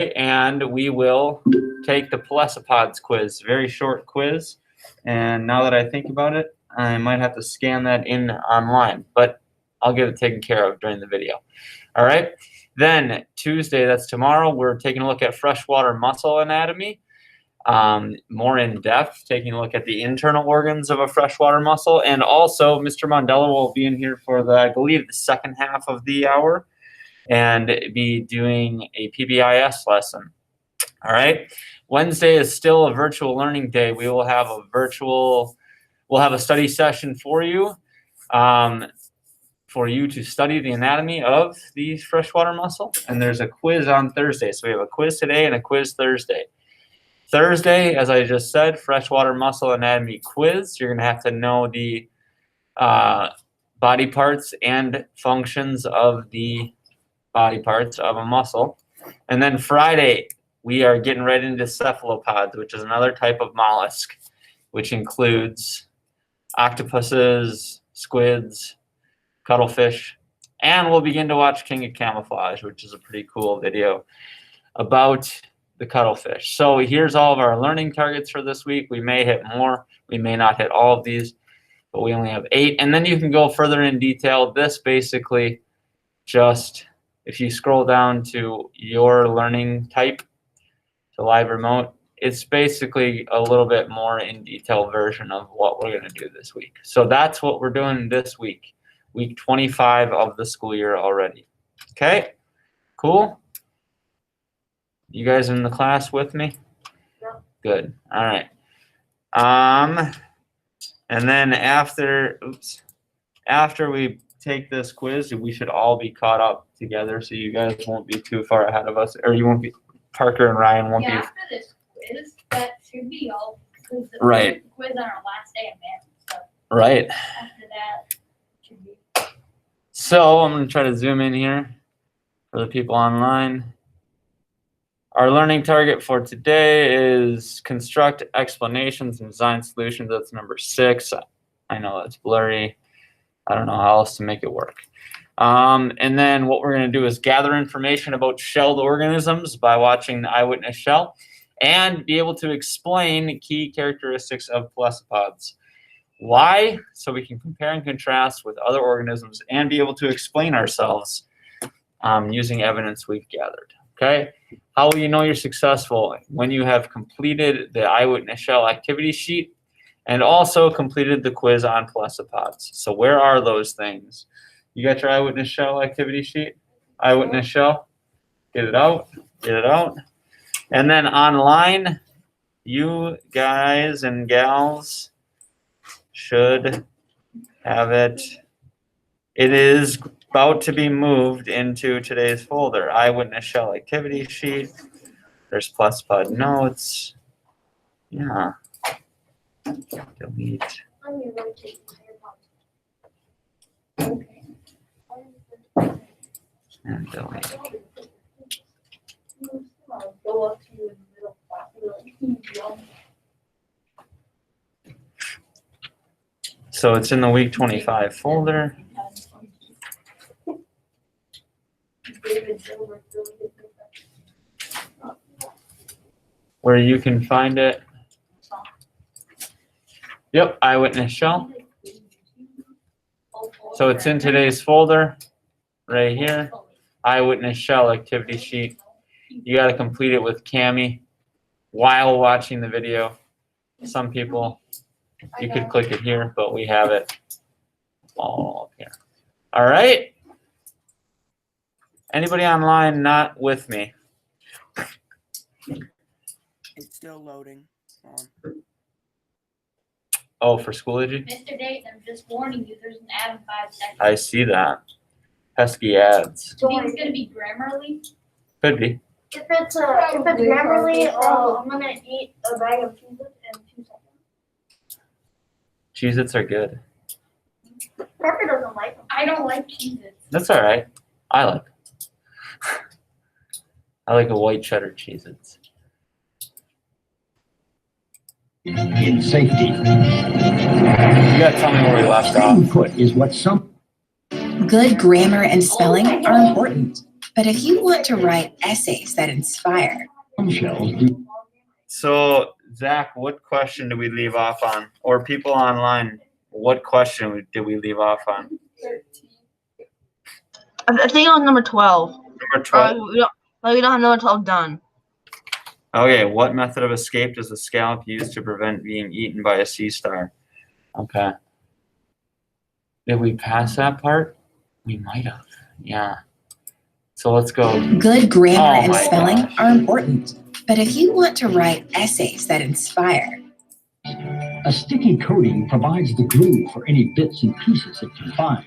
and we will take the Pelecypods quiz. Very short quiz. And now that I think about it, I might have to scan that in online, but I'll get it taken care of during the video. All right. Then Tuesday, that's tomorrow, we're taking a look at freshwater mussel anatomy. More in depth, taking a look at the internal organs of a freshwater mussel. And also, Mr. Mondella will be in here for the, I believe, the second half of the hour and be doing a PBIS lesson. All right. Wednesday is still a virtual learning day. We will have we'll have a study session for you to study the anatomy of the freshwater mussel. And there's a quiz on Thursday. So we have a quiz today and a quiz Thursday. Thursday, as I just said, freshwater mussel anatomy quiz. You're going to have to know the body parts and functions of the body parts of a mussel. And then Friday, we are getting right into cephalopods, which is another type of mollusk, which includes octopuses, squids, cuttlefish, and we'll begin to watch King of Camouflage, which is a pretty cool video about the cuttlefish. So here's all of our learning targets for this week. We may hit more, we may not hit all of these, but we only have 8. And then you can go further in detail. This basically just, if you scroll down to your learning type, to live remote, it's basically a little bit more in detail version of what we're going to do this week. So that's what we're doing this week, week 25 of the school year already. Okay, cool. You guys in the class with me? Yeah. Good. All right. And then after we take this quiz, we should all be caught up together, so you guys won't be too far ahead of us, or you won't be. Parker and Ryan won't be. After this quiz, that should be all. Right. Quiz on our last day of math. So right. after that, should be. So I'm going to try to zoom in here for the people online. Our learning target for today is construct explanations and design solutions. That's number 6. I know that's blurry. I don't know how else to make it work. And then what we're going to do is gather information about shelled organisms by watching the Eyewitness Shell and be able to explain key characteristics of pelecypods. Why? So we can compare and contrast with other organisms and be able to explain ourselves using evidence we've gathered. Okay? How will you know you're successful? When you have completed the Eyewitness Shell activity sheet and also completed the quiz on pelecypods. So where are those things? You got your Eyewitness Shell activity sheet? Eyewitness Shell? Get it out. Get it out. And then online, you guys and gals should have it. It is about to be moved into today's folder. Eyewitness Shell activity sheet. There's pelecypod notes. Yeah. Delete. And delete. So it's in the week 25 folder. Where you can find it. Yep, Eyewitness Shell. So it's in today's folder right here. Eyewitness Shell activity sheet. You got to complete it with Cami while watching the video. Some people, you could click it here, but we have it all up here. All right. Anybody online not with me? It's still loading. Oh, for Schoology? Mr. Dayton, I'm just warning you, there's an ad in 5 seconds. I see that. Pesky ads. Do you think it's going to be Grammarly? Could be. If it's Grammarly, I'm gonna eat a bag of Cheez-Its in 2 seconds. Cheez-Its are good. Pepper doesn't like them. I don't like Cheez-Its. That's all right. I like them. I like a white cheddar Cheez-Its. In safety. You gotta tell me where we left off. Input is what some Good grammar and spelling are important. But if you want to write essays that inspire, Some shells do. So, Zach, what question did we leave off on? Or people online, what question did we leave off on? I think it was number 12. Number 12. We don't have number 12 done. Okay, what method of escape does the scallop use to prevent being eaten by a sea star? Okay. Did we pass that part? We might have. Yeah. So let's go. good grammar Oh and my spelling gosh. are important. But if you want to write essays that inspire, A sticky coating provides the glue for any bits and pieces it can find.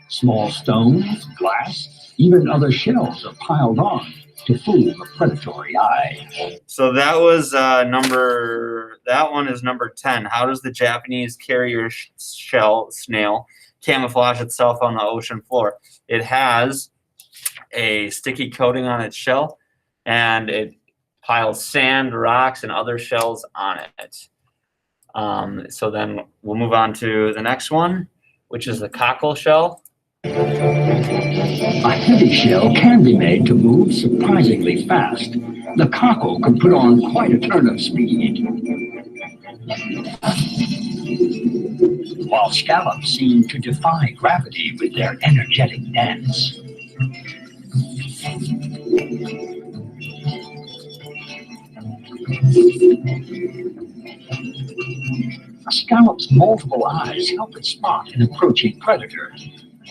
Small stones, glass, even other shells are piled on to fool the predatory eye. So that was that one is number 10. How does the Japanese carrier shell snail camouflage itself on the ocean floor? It has a sticky coating on its shell, and it piles sand, rocks, and other shells on it. So then we'll move on to the next one, which is the cockle shell. A heavy shell can be made to move surprisingly fast. The cockle can put on quite a turn of speed. While scallops seem to defy gravity with their energetic dance. A scallop's multiple eyes help it spot an approaching predator.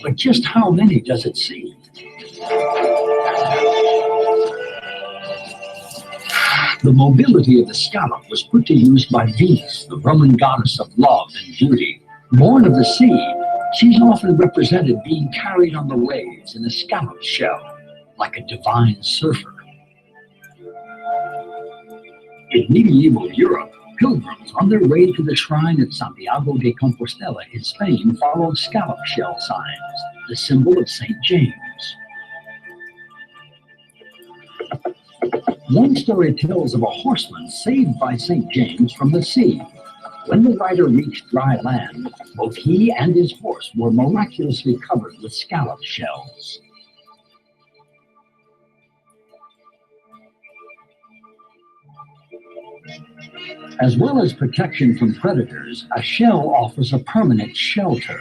But just how many does it see? The mobility of the scallop was put to use by Venus, the Roman goddess of love and beauty. Born of the sea, she's often represented being carried on the waves in a scallop shell, like a divine surfer. In medieval Europe, pilgrims on their way to the shrine at Santiago de Compostela in Spain followed scallop shell signs, the symbol of St. James. One story tells of a horseman saved by St. James from the sea. When the rider reached dry land, both he and his horse were miraculously covered with scallop shells. As well as protection from predators, a shell offers a permanent shelter.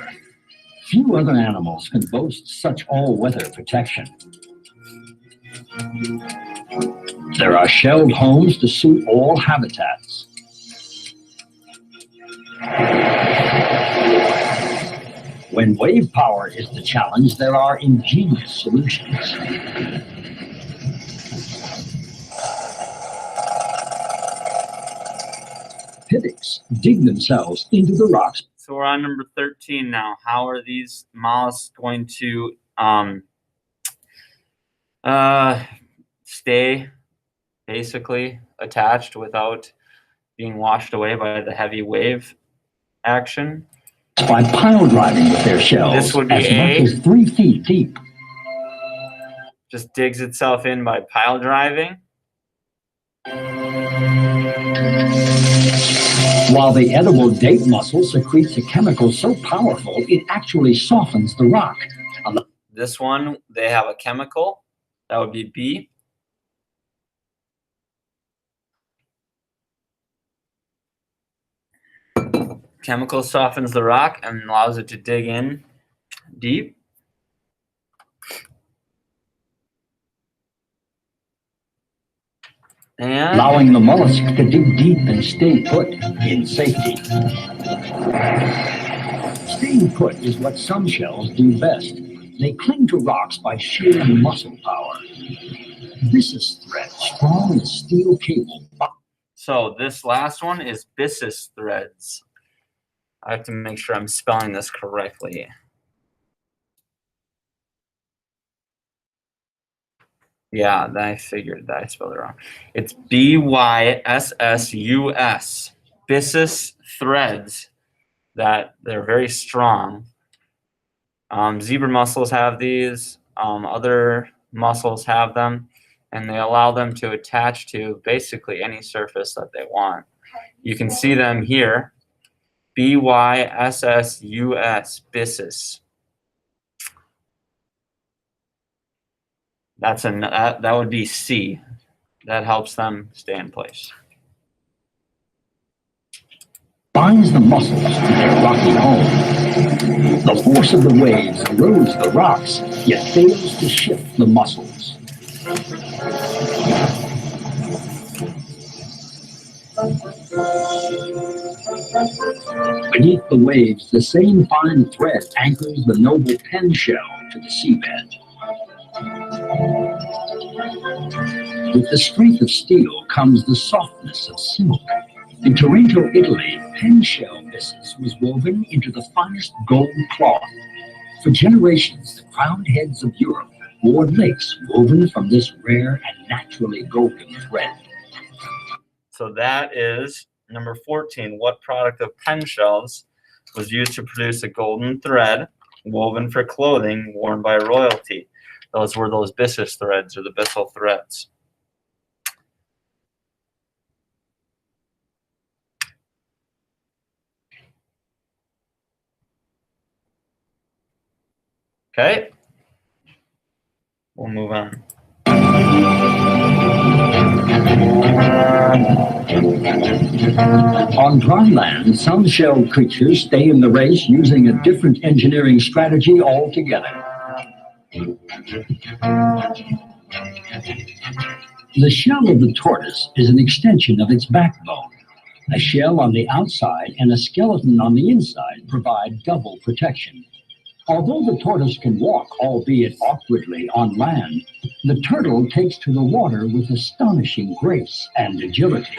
Few other animals can boast such all-weather protection. There are shelled homes to suit all habitats. When wave power is the challenge, there are ingenious solutions. Pivots dig themselves into the rocks. So we're on number 13 now. How are these mollusks going to stay basically attached without being washed away by the heavy wave action? By pile driving with their shells This would be as A. much as 3 feet deep. Just digs itself in by pile driving. While the edible date mussel secretes a chemical so powerful it actually softens the rock. This one, they have a chemical. That would be B. Chemical softens the rock and allows it to dig in deep. And Allowing the mollusk to dig deep and stay put in safety. Staying put is what some shells do best. They cling to rocks by sheer muscle power. Byssus thread, strong as steel cable. so this last one is Byssus threads. I have to make sure I'm spelling this correctly. Yeah, I figured that I spelled it wrong. It's B-Y-S-S-U-S. Byssus threads. That they're very strong. Zebra mussels have these. Other mussels have them, and they allow them to attach to basically any surface that they want. You can see them here. B-Y-S-S-U-S, Byssus. That would be C. That helps them stay in place. Binds the muscles to their rocky home. The force of the waves erodes the rocks, yet fails to shift the muscles. Beneath the waves, the same fine thread anchors the noble pen shell to the seabed. With the strength of steel comes the softness of silk. In Taranto, Italy, pen shell byssus was woven into the finest gold cloth. For generations, the crowned heads of Europe wore lace woven from this rare and naturally golden thread. So that is number 14. What product of pen shells was used to produce a golden thread woven for clothing worn by royalty? Those were those byssus threads, or the byssal threads. Okay, we'll move on. On dry land, some shelled creatures stay in the race using a different engineering strategy altogether. The shell of the tortoise is an extension of its backbone. A shell on the outside and a skeleton on the inside provide double protection. Although the tortoise can walk, albeit awkwardly, on land, the turtle takes to the water with astonishing grace and agility.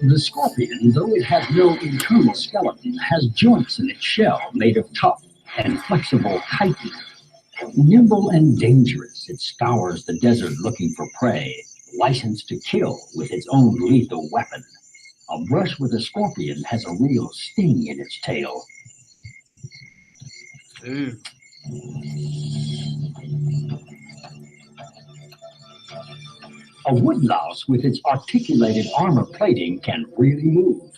The scorpion, though it has no internal skeleton, has joints in its shell made of tough and flexible chitin. Nimble and dangerous, it scours the desert looking for prey, licensed to kill with its own lethal weapon. A brush with a scorpion has a real sting in its tail. A woodlouse with its articulated armor plating can really move.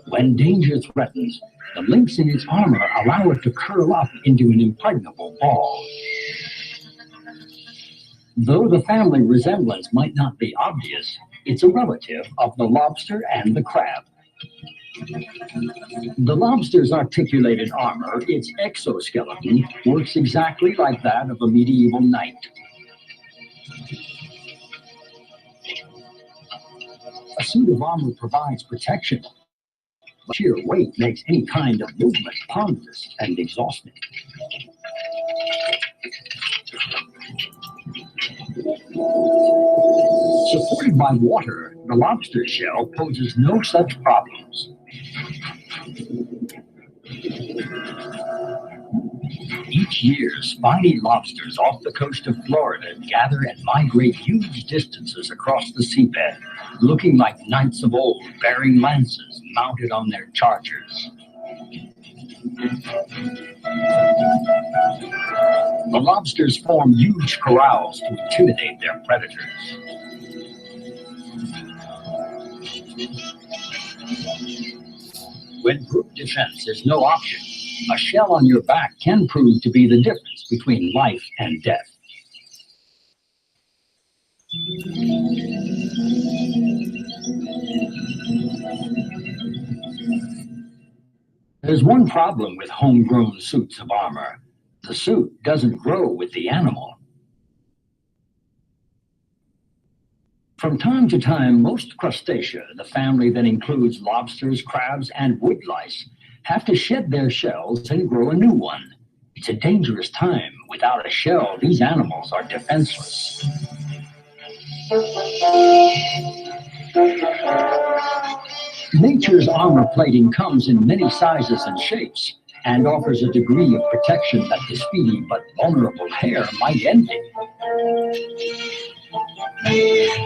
When danger threatens, the links in its armor allow it to curl up into an impregnable ball. Though the family resemblance might not be obvious, it's a relative of the lobster and the crab. The lobster's articulated armor, its exoskeleton, works exactly like that of a medieval knight. A suit of armor provides protection, but sheer weight makes any kind of movement ponderous and exhausting. Supported by water, the lobster shell poses no such problems. Each year, spiny lobsters off the coast of Florida gather and migrate huge distances across the seabed, looking like knights of old bearing lances mounted on their chargers. The lobsters form huge corrals to intimidate their predators. When group defense is no option, a shell on your back can prove to be the difference between life and death. There's one problem with homegrown suits of armor. The suit doesn't grow with the animal. From time to time, most crustacea, the family that includes lobsters, crabs, and woodlice, have to shed their shells and grow a new one. It's a dangerous time. Without a shell, these animals are defenseless. Nature's armor plating comes in many sizes and shapes and offers a degree of protection that the speedy but vulnerable hare might envy.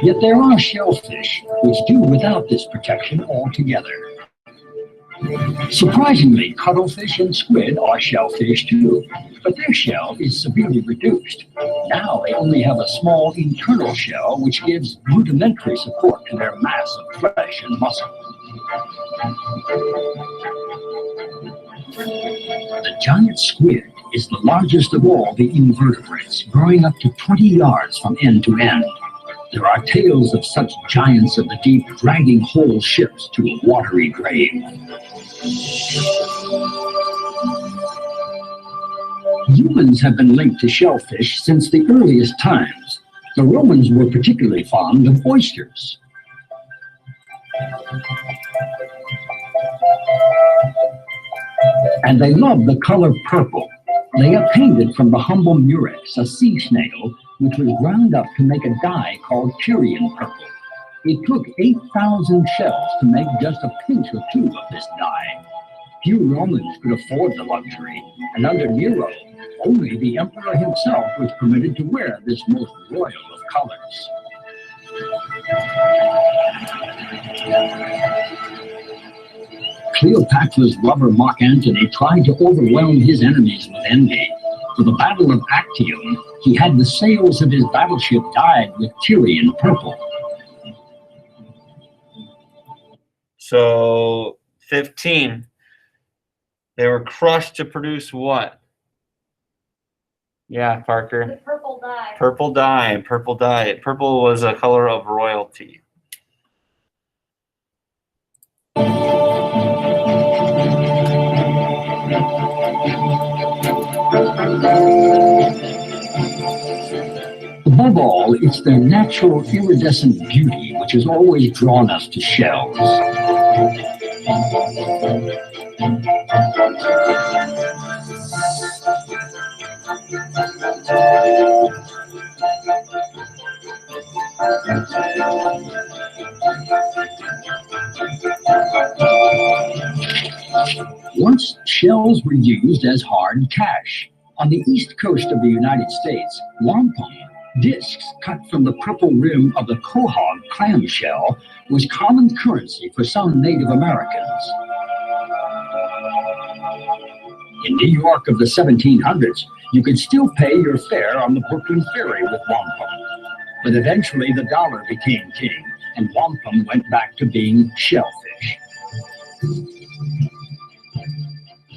Yet there are shellfish which do without this protection altogether. Surprisingly, cuttlefish and squid are shellfish too, but their shell is severely reduced. Now they only have a small internal shell which gives rudimentary support to their mass of flesh and muscle. The giant squid is the largest of all the invertebrates, growing up to 20 yards from end to end. There are tales of such giants of the deep dragging whole ships to a watery grave. Humans have been linked to shellfish since the earliest times. The Romans were particularly fond of oysters. And they loved the color purple. They obtained it from the humble murex, a sea snail, which was ground up to make a dye called Tyrian purple. It took 8,000 shells to make just a pinch or two of this dye. Few Romans could afford the luxury, and under Nero, only the emperor himself was permitted to wear this most royal of colors. Cleopatra's lover Mark Antony tried to overwhelm his enemies with envy. For the Battle of Actium, he had the sails of his battleship dyed with Tyrian purple. So 15. They were crushed to produce what? Yeah, Parker. The purple dye. Purple dye. Purple dye. Purple was a color of royalty. Above all, it's their natural iridescent beauty which has always drawn us to shells. Once, shells were used as hard cash. On the east coast of the United States, wampum, discs cut from the purple rim of the quahog clamshell, was common currency for some Native Americans. In New York of the 1700s, you could still pay your fare on the Brooklyn Ferry with wampum. But eventually the dollar became king, and wampum went back to being shellfish.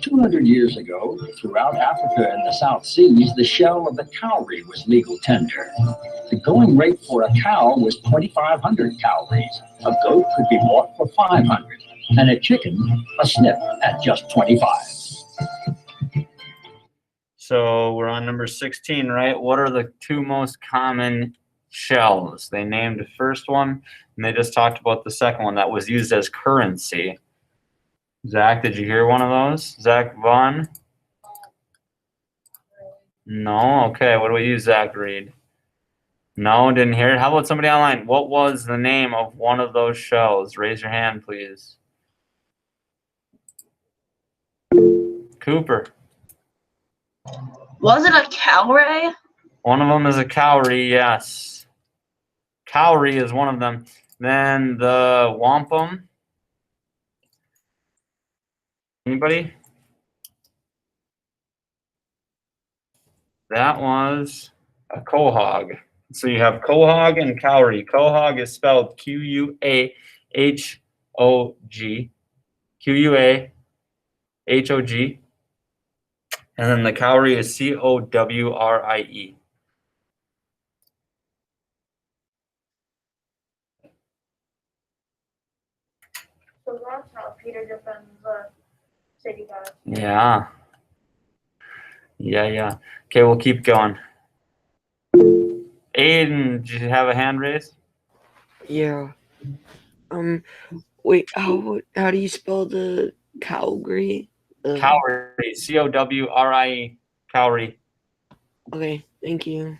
200 years ago, throughout Africa and the South Seas, the shell of the cowrie was legal tender. The going rate for a cow was 2,500 cowries. A goat could be bought for 500, and a chicken, a snip, at just 25. So we're on number 16, right? What are the two most common shells? They named the first one, and they just talked about the second one that was used as currency. Zach, did you hear one of those? Zach Vaughn? No? Okay, what about you, Zach Reed? No, didn't hear it. How about somebody online? What was the name of one of those shells? Raise your hand, please. Cooper. Was it a cowrie? One of them is a cowrie, yes. Cowrie is one of them. Then the wampum. Anybody? That was a quahog. So you have quahog and cowrie. Quahog is spelled Q-U-A-H-O-G. Q-U-A-H-O-G. And then the cowrie is C-O-W-R-I-E. So that's how Peter defends the city guy. Yeah. Yeah. Okay, we'll keep going. Aiden, did you have a hand raised? Yeah. Wait, how do you spell the cowrie? Cowrie, C-O-W-R-I-E, cowrie. Okay, thank you.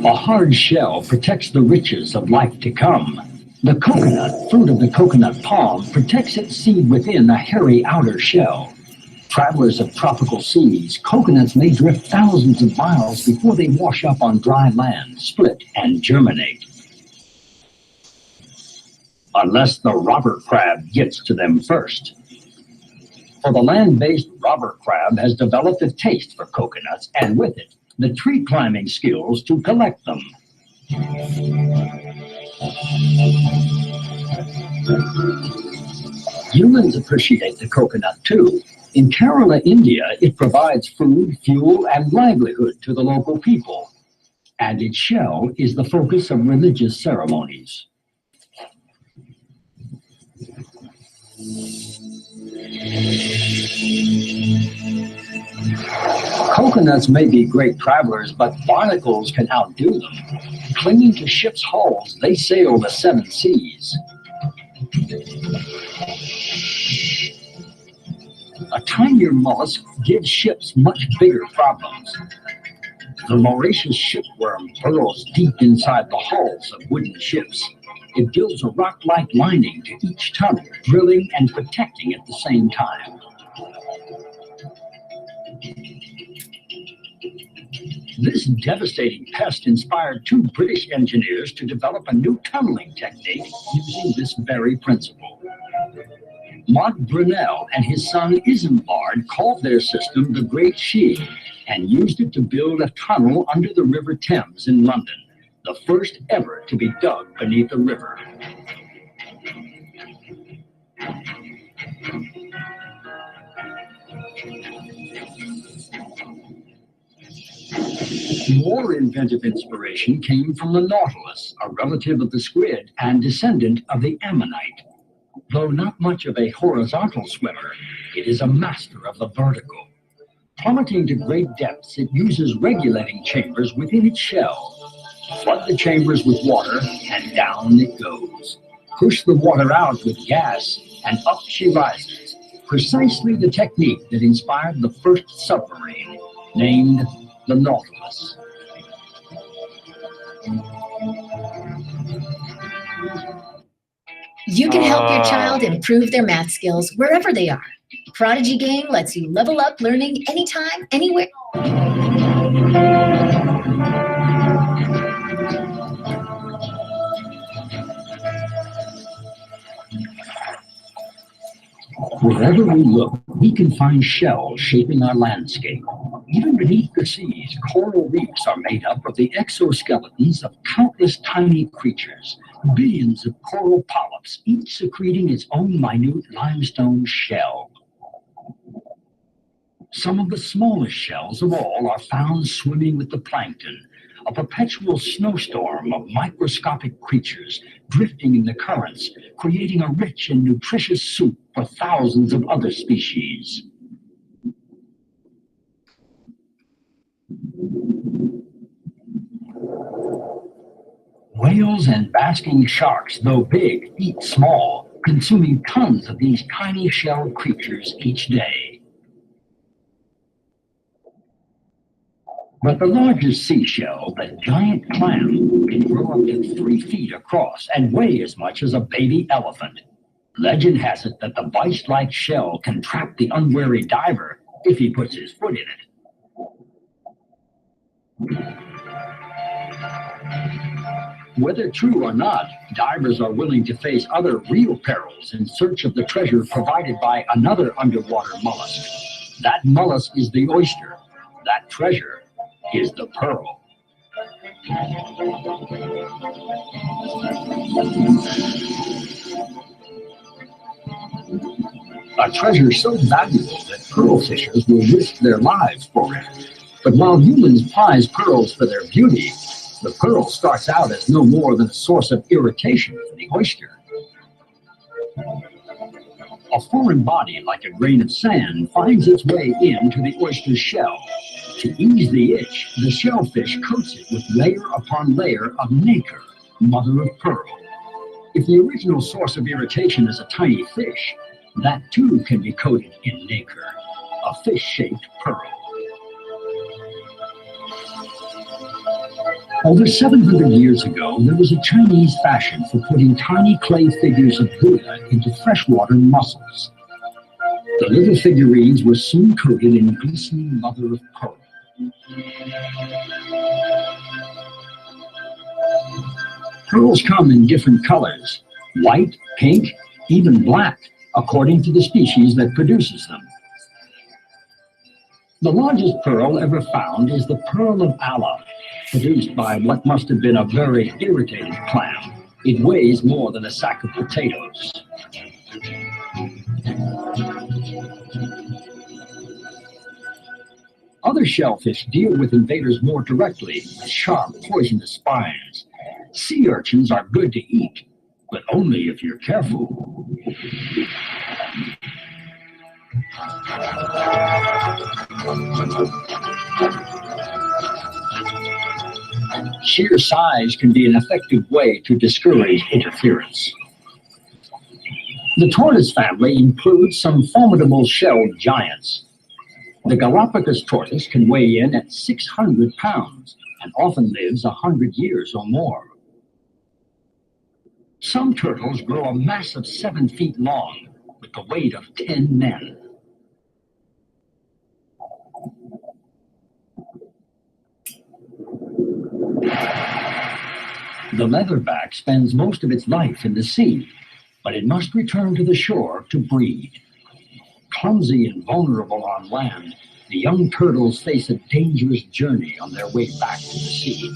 A hard shell protects the riches of life to come. The coconut, fruit of the coconut palm, protects its seed within a hairy outer shell. Travelers of tropical seas, coconuts may drift thousands of miles before they wash up on dry land, split, and germinate. Unless the robber crab gets to them first. For the land-based robber crab has developed a taste for coconuts, and with it, the tree climbing skills to collect them. Humans appreciate the coconut too. In Kerala, India, it provides food, fuel, and livelihood to the local people. And its shell is the focus of religious ceremonies. Coconuts may be great travelers, but barnacles can outdo them. Clinging to ships' hulls, they sail the 7 seas. A tinier mollusk gives ships much bigger problems. The voracious shipworm burrows deep inside the hulls of wooden ships. It builds a rock-like lining to each tunnel, drilling and protecting at the same time. This devastating pest inspired 2 British engineers to develop a new tunneling technique using this very principle. Mark Brunel and his son Isambard called their system the Great Shield and used it to build a tunnel under the River Thames in London, the first ever to be dug beneath a river. More inventive inspiration came from the nautilus, a relative of the squid and descendant of the ammonite. Though not much of a horizontal swimmer, it is a master of the vertical. Plummeting to great depths, it uses regulating chambers within its shell. Flood the chambers with water, and down it goes. Push the water out with gas, and up she rises. Precisely the technique that inspired the first submarine, named the Nautilus. You can help your child improve their math skills wherever they are. Prodigy Game lets you level up learning anytime, anywhere. Wherever we look, we can find shells shaping our landscape. Even beneath the seas, coral reefs are made up of the exoskeletons of countless tiny creatures, billions of coral polyps, each secreting its own minute limestone shell. Some of the smallest shells of all are found swimming with the plankton, a perpetual snowstorm of microscopic creatures drifting in the currents, creating a rich and nutritious soup for thousands of other species. Whales and basking sharks, though big, eat small, consuming tons of these tiny shelled creatures each day. But the largest seashell, the giant clam, can grow up to 3 feet across and weigh as much as a baby elephant. Legend has it that the vice-like shell can trap the unwary diver if he puts his foot in it. Whether true or not, divers are willing to face other real perils in search of the treasure provided by another underwater mollusk. That mollusk is the oyster. That treasure is the pearl. A treasure so valuable that pearl fishers will risk their lives for it. But while humans prize pearls for their beauty, the pearl starts out as no more than a source of irritation for the oyster. A foreign body, like a grain of sand, finds its way into the oyster's shell. To ease the itch, the shellfish coats it with layer upon layer of nacre, mother of pearl. If the original source of irritation is a tiny fish, that too can be coated in nacre, a fish-shaped pearl. Over 700 years ago, there was a Chinese fashion for putting tiny clay figures of Buddha into freshwater mussels. The little figurines were soon coated in glistening mother of pearl. Pearls come in different colors: white, pink, even black, according to the species that produces them. The largest pearl ever found is the pearl of Allah, produced by what must have been a very irritated clam. It weighs more than a sack of potatoes. Other shellfish deal with invaders more directly, with sharp, poisonous spines. Sea urchins are good to eat, but only if you're careful. Sheer size can be an effective way to discourage interference. The tortoise family includes some formidable shelled giants. The Galapagos tortoise can weigh in at 600 pounds and often lives 100 years or more. Some turtles grow a massive 7 feet long with the weight of 10 men. The leatherback spends most of its life in the sea, but it must return to the shore to breed. Clumsy and vulnerable on land, the young turtles face a dangerous journey on their way back to the sea.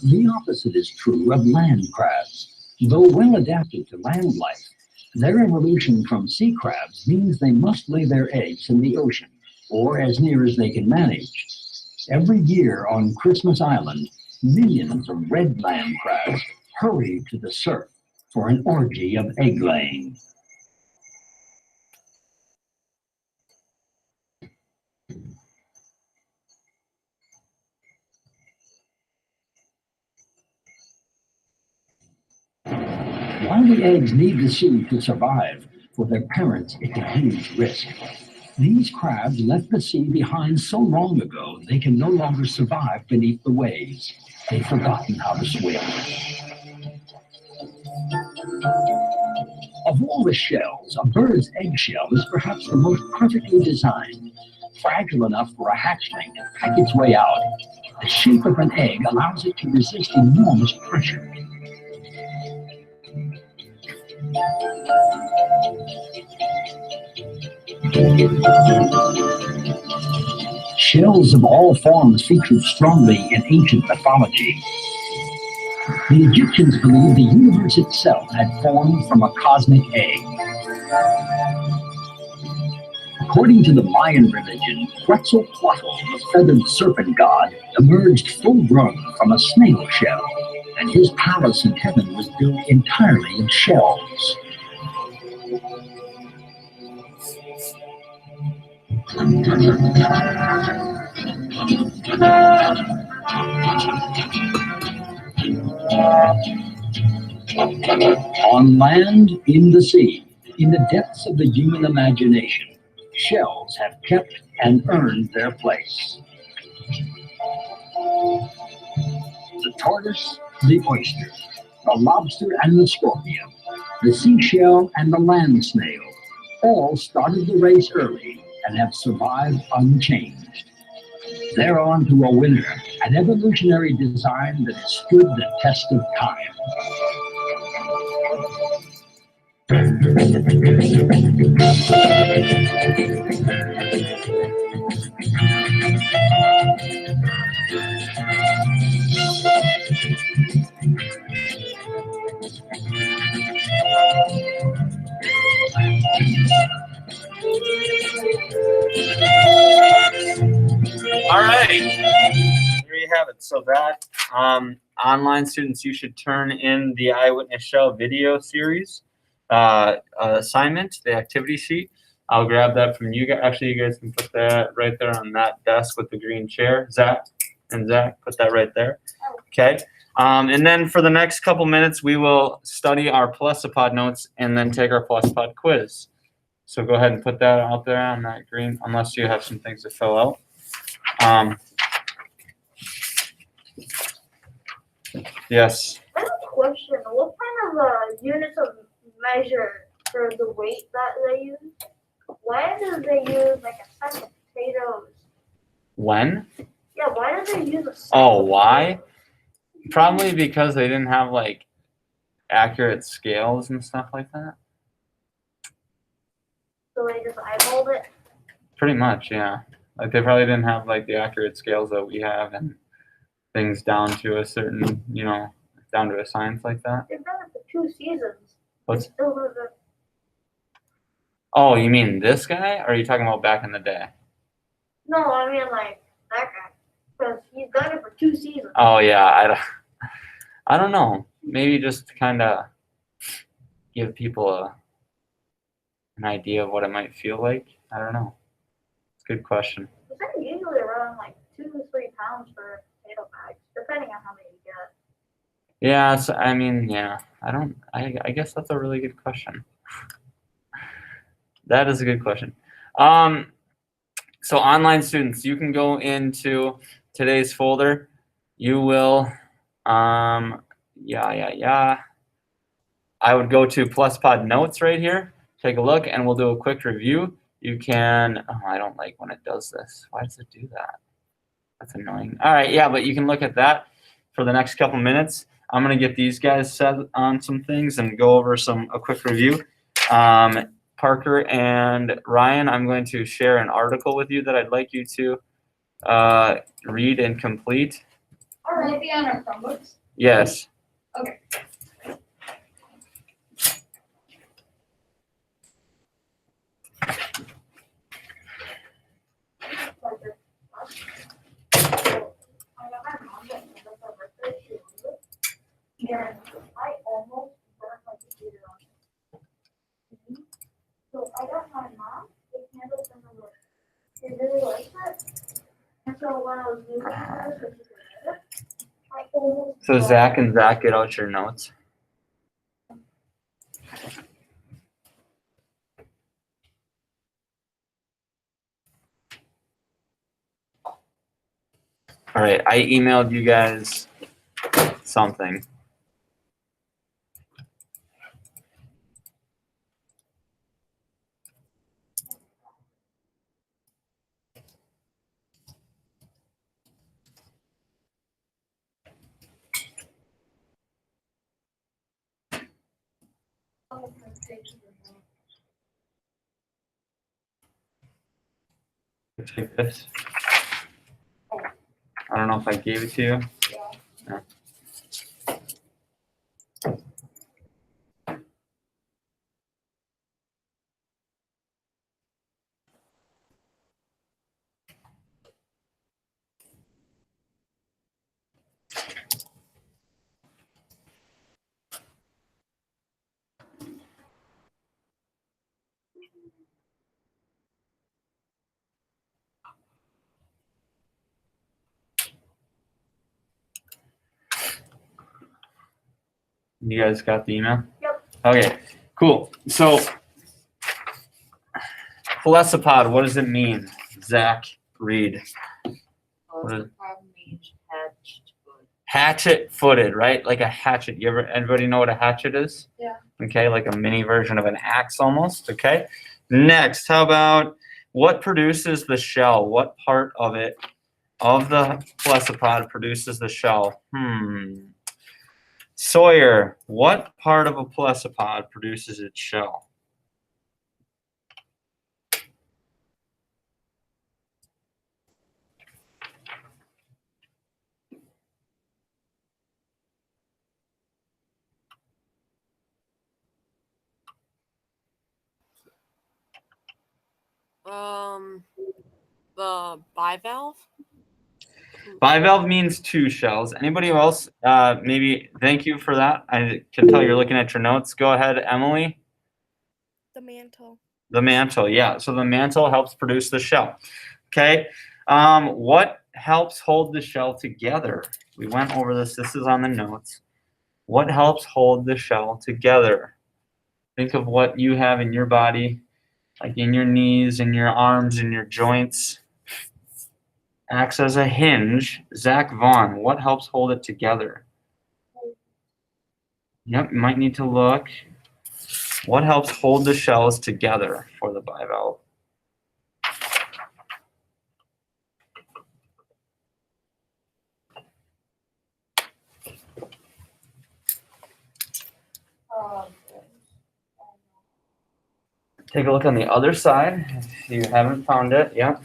The opposite is true of land crabs. Though well adapted to land life, their evolution from sea crabs means they must lay their eggs in the ocean, or as near as they can manage. Every year on Christmas Island, millions of red land crabs hurry to the surf for an orgy of egg laying. While the eggs need the sea to survive, for their parents it's a huge risk. These crabs left the sea behind so long ago they can no longer survive beneath the waves. They've forgotten how to swim. Of all the shells, a bird's eggshell is perhaps the most perfectly designed. Fragile enough for a hatchling to peck its way out, the shape of an egg allows it to resist enormous pressure. Shells of all forms featured strongly in ancient mythology. The Egyptians believed the universe itself had formed from a cosmic egg. According to the Mayan religion, Quetzalcoatl, the feathered serpent god, emerged full-grown from a snail shell, and his palace in heaven was built entirely of shells. On land, in the sea, in the depths of the human imagination, shells have kept and earned their place. The tortoise, the oyster, the lobster and the scorpion, the seashell and the land snail, all started the race early and have survived unchanged. They're on to a winner, an evolutionary design that has stood the test of time. All right, there you have it. So that online students, you should turn in the Eyewitness Shell video series assignment, the activity sheet. I'll grab that from you guys. Actually, you guys can put that right there on that desk with the green chair. Zach, put that right there. Okay. And then for the next couple minutes, we will study our Pelecypod notes and then take our Pelecypod quiz. So go ahead and put that out there on that green, unless you have some things to fill out. I Yes. have a question. What time units of measure for the weight that they use. Why do they use like a sack of potatoes? When? Yeah, why do they use a sack Oh, of why? potatoes? Probably because they didn't have like accurate scales and stuff like that. So they just eyeballed it? Pretty much, yeah. Like they probably didn't have like the accurate scales that we have and things down to a certain, down to a science like that. They've done it for 2 seasons. What's? Still doesn't. Oh, you mean this guy? Or are you talking about back in the day? No, I mean like that guy. Because he's done it for 2 seasons. Oh yeah, I don't know. Maybe just to kind of give people an idea of what it might feel like. I don't know. It's a good question. It's like usually around like 2 to 3 pounds for potato bags, depending on how many you get. Yeah, so, I mean, yeah. I guess that's a really good question. That is a good question. So online students, you can go into today's folder. You will, I would go to Pelecypod notes right here. Take a look, and we'll do a quick review. You can. Oh, I don't like when it does this. Why does it do that? That's annoying. All right, yeah, but you can look at that for the next couple minutes. I'm gonna get these guys set on some things and go over a quick review. Parker and Ryan, I'm going to share an article with you that I'd like you to read and complete. Will it be on our Chromebooks? Yes. Okay. And I almost burnt my computer on it. So I got my mom a candle from the work. She really likes it. And so when I was moving her so she could read it, I almost So Zach and Zach, get out your notes. All right, I emailed you guys something. Take this. I don't know if I gave it to you. No. You guys got the email? Yep. Okay, cool. So, Pelecypod, what does it mean? Zach, read. What is- means hatched. Hatchet-footed, right? Like a hatchet. Everybody know what a hatchet is? Yeah. Okay, like a mini version of an axe almost. Okay. Next, how about what produces the shell? What part of it, of the Pelecypod, produces the shell? Sawyer, what part of a Pelecypod produces its shell? The bivalve. Bivalve means 2 shells. Anybody else? Maybe thank you for that. I can tell you're looking at your notes. Go ahead, Emily. The mantle. The mantle, yeah. So the mantle helps produce the shell. Okay. What helps hold the shell together? We went over this. This is on the notes. What helps hold the shell together? Think of what you have in your body, like in your knees, in your arms, in your joints. Acts as a hinge. Zach Vaughn, what helps hold it together? Yep, you might need to look. What helps hold the shells together for the bivalve? Take a look on the other side if you haven't found it. Yep.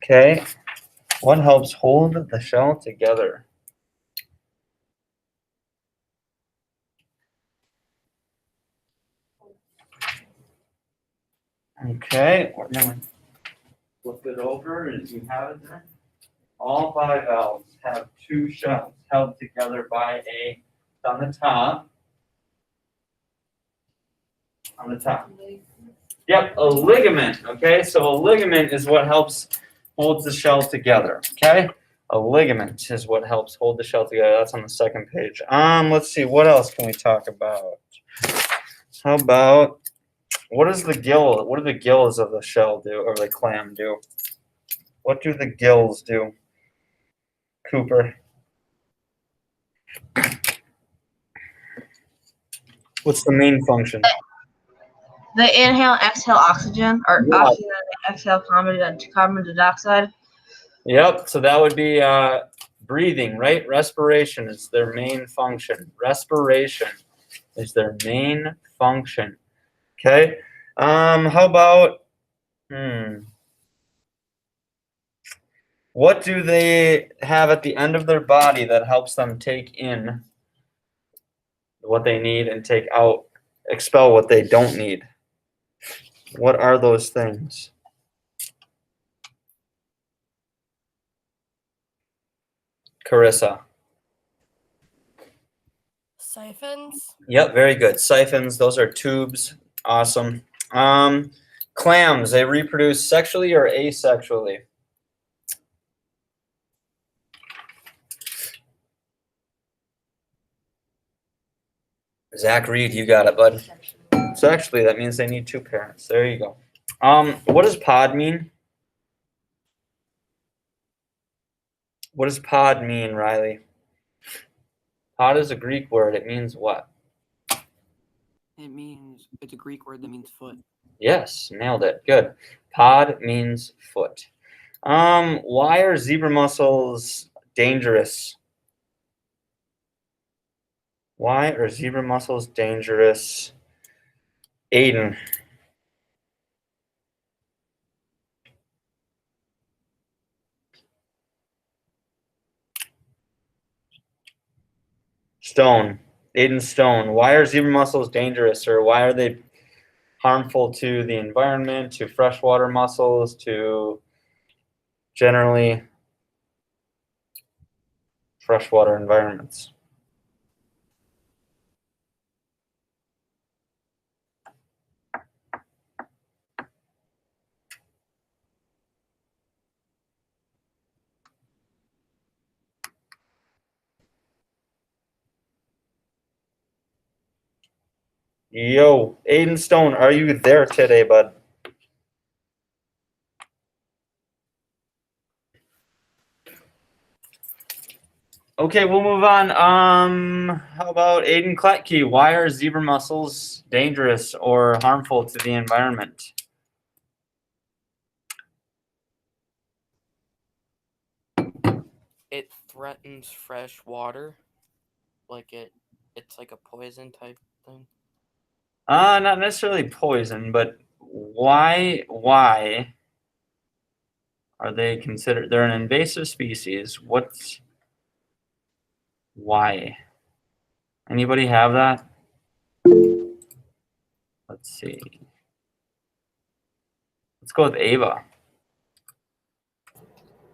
Okay. What helps hold the shell together? Okay, we're gonna flip it over and you have it there. All bivalves have two shells held together by on the top. On the top. Yep, a ligament. Okay, so a ligament is what helps holds the shell together. Okay, a ligament is what helps hold the shell together. That's on the second page. Let's see, what else can we talk about? How about what do the gills of the shell do, or the clam do? What do the gills do, Cooper? What's the main function? They inhale, exhale oxygen, or Yeah. oxygen and exhale carbon dioxide. Yep, so that would be breathing, right? Respiration is their main function. Respiration is their main function. Okay. How about what do they have at the end of their body that helps them take in what they need and take out, expel what they don't need? What are those things? Carissa. Siphons. Yep, very good. Siphons, those are tubes. Awesome. Clams, they reproduce sexually or asexually? Zach Reed, you got it, bud. Sexually, that means they need two parents. There you go. What does pod mean? What does pod mean, Riley? Pod is a Greek word. It means what? It's a Greek word that means foot. Yes, nailed it. Good. Pod means foot. Why are zebra mussels dangerous? Why are zebra mussels dangerous? Aiden. Stone. Aiden Stone. Why are zebra mussels dangerous, or why are they harmful to the environment, to freshwater mussels, to generally freshwater environments? Yo, Aiden Stone, are you there today, bud? Okay, we'll move on. How about Aiden Kletke? Why are zebra mussels dangerous or harmful to the environment? It threatens fresh water, it's like a poison type thing. Not necessarily poison, but why are they considered? They're an invasive species. Why? Anybody have that? Let's see. Let's go with Ava.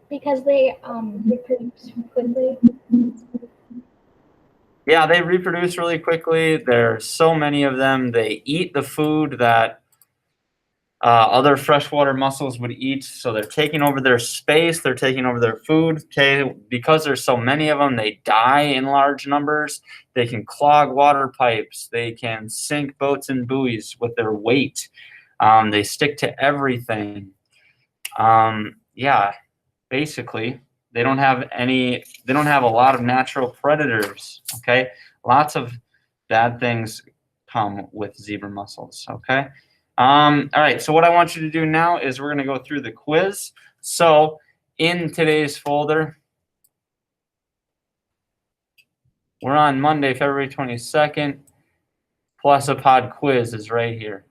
Because they reproduce quickly. Yeah, they reproduce really quickly. There's so many of them. They eat the food that other freshwater mussels would eat. So they're taking over their space. They're taking over their food. Okay, because there's so many of them, they die in large numbers. They can clog water pipes. They can sink boats and buoys with their weight. They stick to everything. Yeah, basically. They don't have a lot of natural predators, okay? Lots of bad things come with zebra mussels, okay? All right, so what I want you to do now is we're going to go through the quiz. So in today's folder, we're on Monday, February 22nd. Pelecypod Quiz is right here.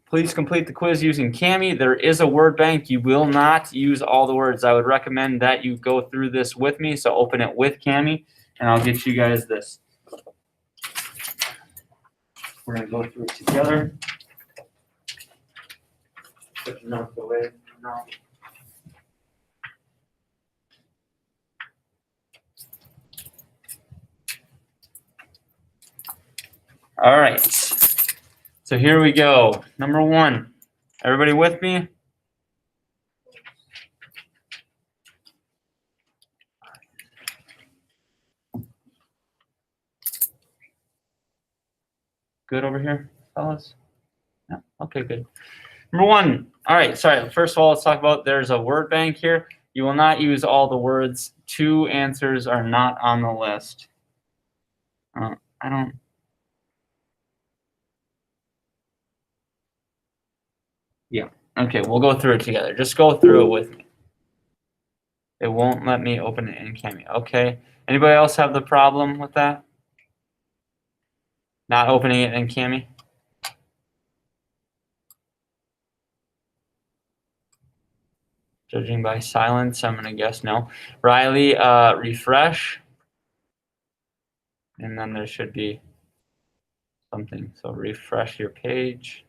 Please complete the quiz using Cami. There is a word bank. You will not use all the words. I would recommend that you go through this with me. So open it with Cami, and I'll get you guys this. We're going to go through it together. Put your notes away now. All right. So here we go. Number 1. Everybody with me? Good over here, fellas? Yeah. Okay, good. Number 1. All right, sorry. First of all, let's talk about there's a word bank here. You will not use all the words. 2 answers are not on the list. I don't. Yeah. Okay, we'll go through it together. Just go through it with me. It won't let me open it in Cameo. Okay. Anybody else have the problem with that? Not opening it in Cami? Judging by silence, I'm going to guess no. Riley, refresh. And then there should be something. So refresh your page.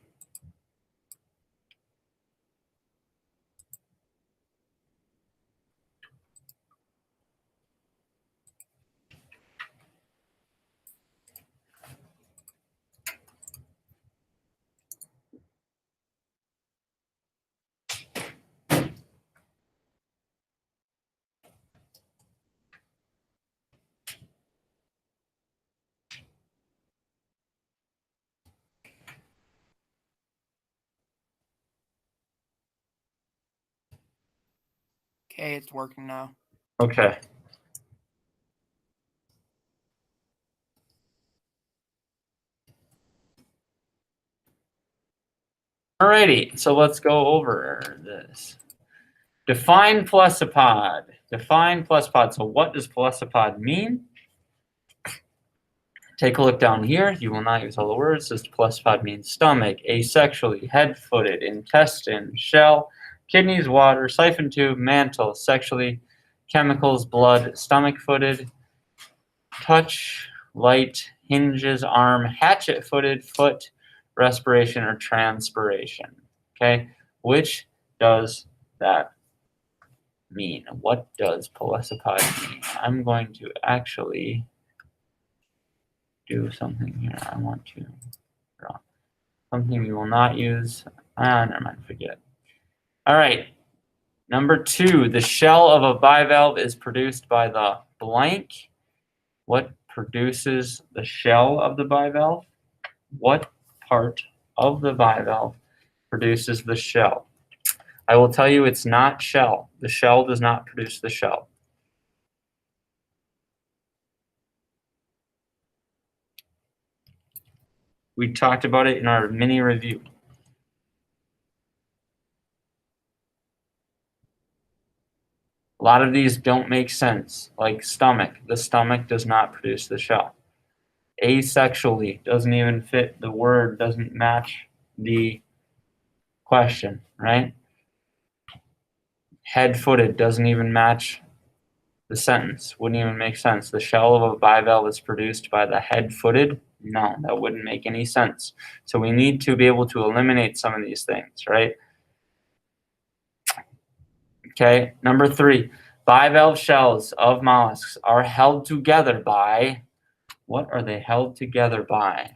Okay, it's working now. Okay. Alrighty, so let's go over this. Define pelecypod. Define pelecypod. So what does pelecypod mean? Take a look down here. You will not use all the words. Does pelecypod mean stomach, asexually, head-footed, intestine, shell, kidneys, water, siphon tube, mantle, sexually, chemicals, blood, stomach-footed, touch, light, hinges, arm, hatchet-footed, foot, respiration, or transpiration. Okay, which does that mean? What does pelecypod mean? I'm going to actually do something here. I want to draw something we will not use. Never mind, forget. All right. Number 2, the shell of a bivalve is produced by the blank. What produces the shell of the bivalve? What part of the bivalve produces the shell? I will tell you it's not shell. The shell does not produce the shell. We talked about it in our mini review. A lot of these don't make sense, like stomach. The stomach does not produce the shell. Asexually doesn't even fit the word, doesn't match the question, right? Head-footed doesn't even match the sentence. Wouldn't even make sense. The shell of a bivalve is produced by the head-footed. No, that wouldn't make any sense. So we need to be able to eliminate some of these things, right? Okay, number 3, bivalve shells of mollusks are held together by, what are they held together by?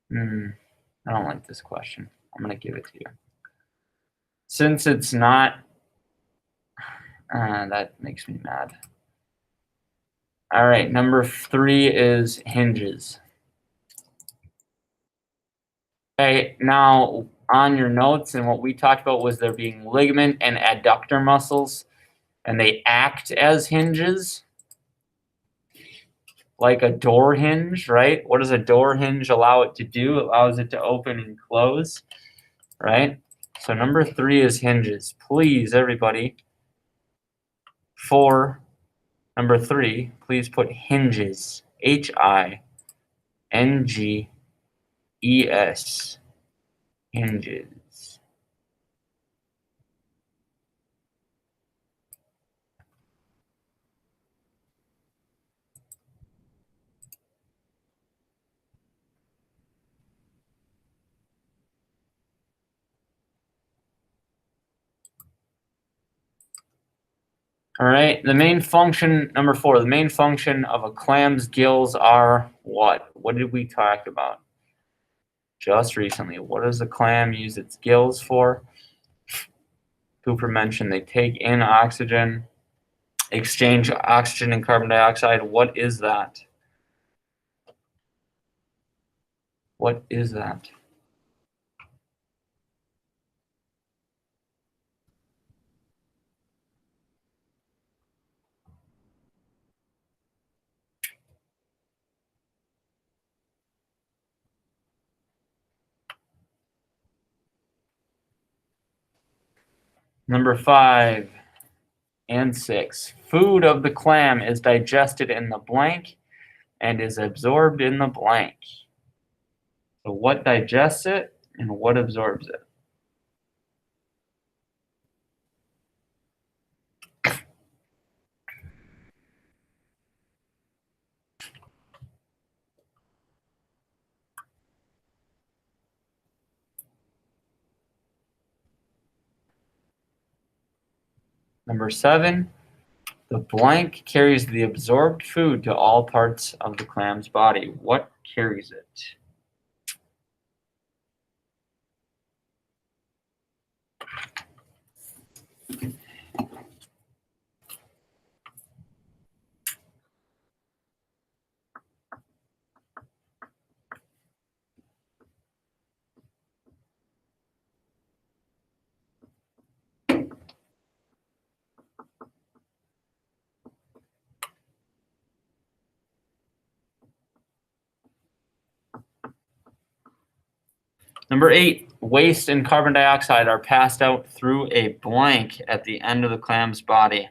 I don't like this question. I'm going to give it to you. Since it's not, that makes me mad. All right, number 3 is hinges. Okay, now on your notes and what we talked about was there being ligament and adductor muscles, and they act as hinges, like a door hinge, right? What does a door hinge allow it to do? It allows it to open and close, right? So number 3 is hinges. Please, everybody, for number 3, please put hinges. Hinges. Hinges. All right, the main function, number 4, the main function of a clam's gills are what? What did we talk about just recently? What does the clam use its gills for? Cooper mentioned they take in oxygen, exchange oxygen and carbon dioxide. What is that? What is that? Number 5 and 6. Food of the clam is digested in the blank and is absorbed in the blank. So what digests it and what absorbs it? Number 7. The blank carries the absorbed food to all parts of the clam's body. What carries it? Number 8, waste and carbon dioxide are passed out through a blank at the end of the clam's body.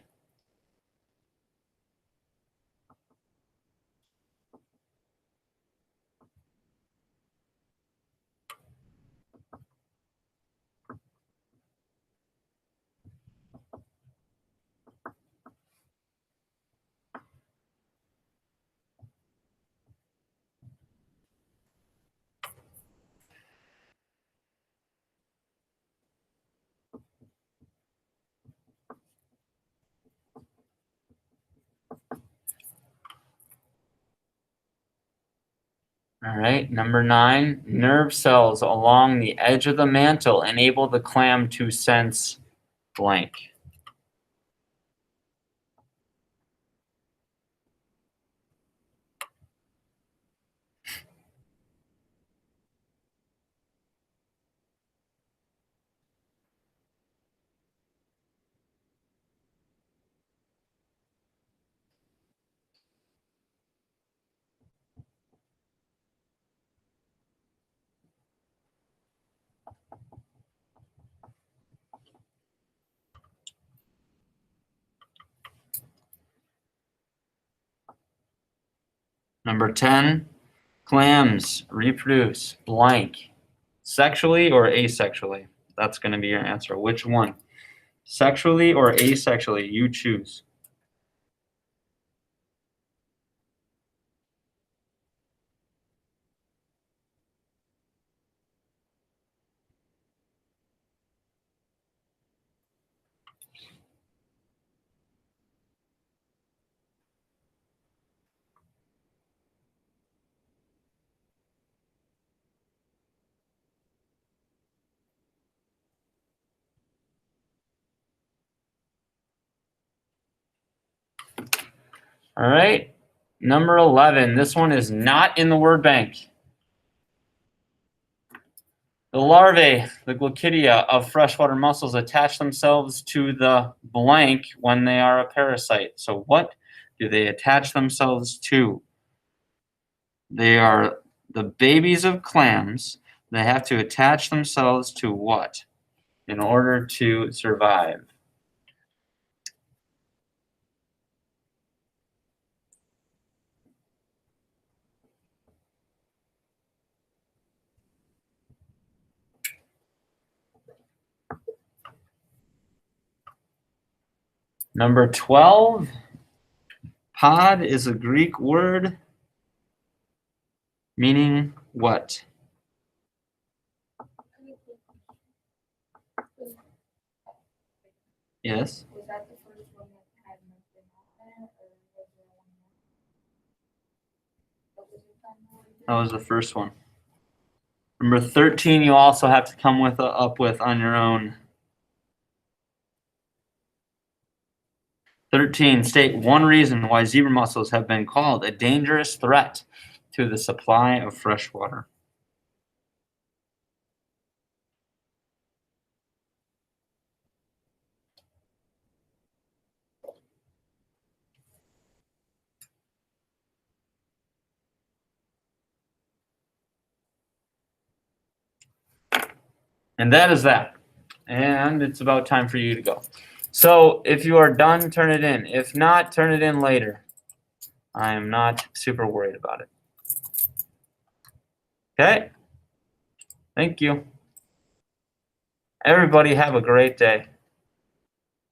All right, number 9, nerve cells along the edge of the mantle enable the clam to sense blank. Number 10, clams reproduce blank, sexually or asexually? That's going to be your answer. Which one? Sexually or asexually? You choose. All right, number 11. This one is not in the word bank. The larvae, the glaucidia of freshwater mussels attach themselves to the blank when they are a parasite. So what do they attach themselves to? They are the babies of clams. They have to attach themselves to what in order to survive? Number 12, pod is a Greek word meaning what? Yes. Was that the first one that had nothing on it, or was there one more? What was it done? That was the first one. Number 13, you also have to come up with on your own. 13, state one reason why zebra mussels have been called a dangerous threat to the supply of fresh water. And that is that. And it's about time for you to go. So if you are done, turn it in. If not, turn it in later. I am not super worried about it. Okay? Thank you. Everybody have a great day.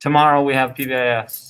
Tomorrow we have PBIS.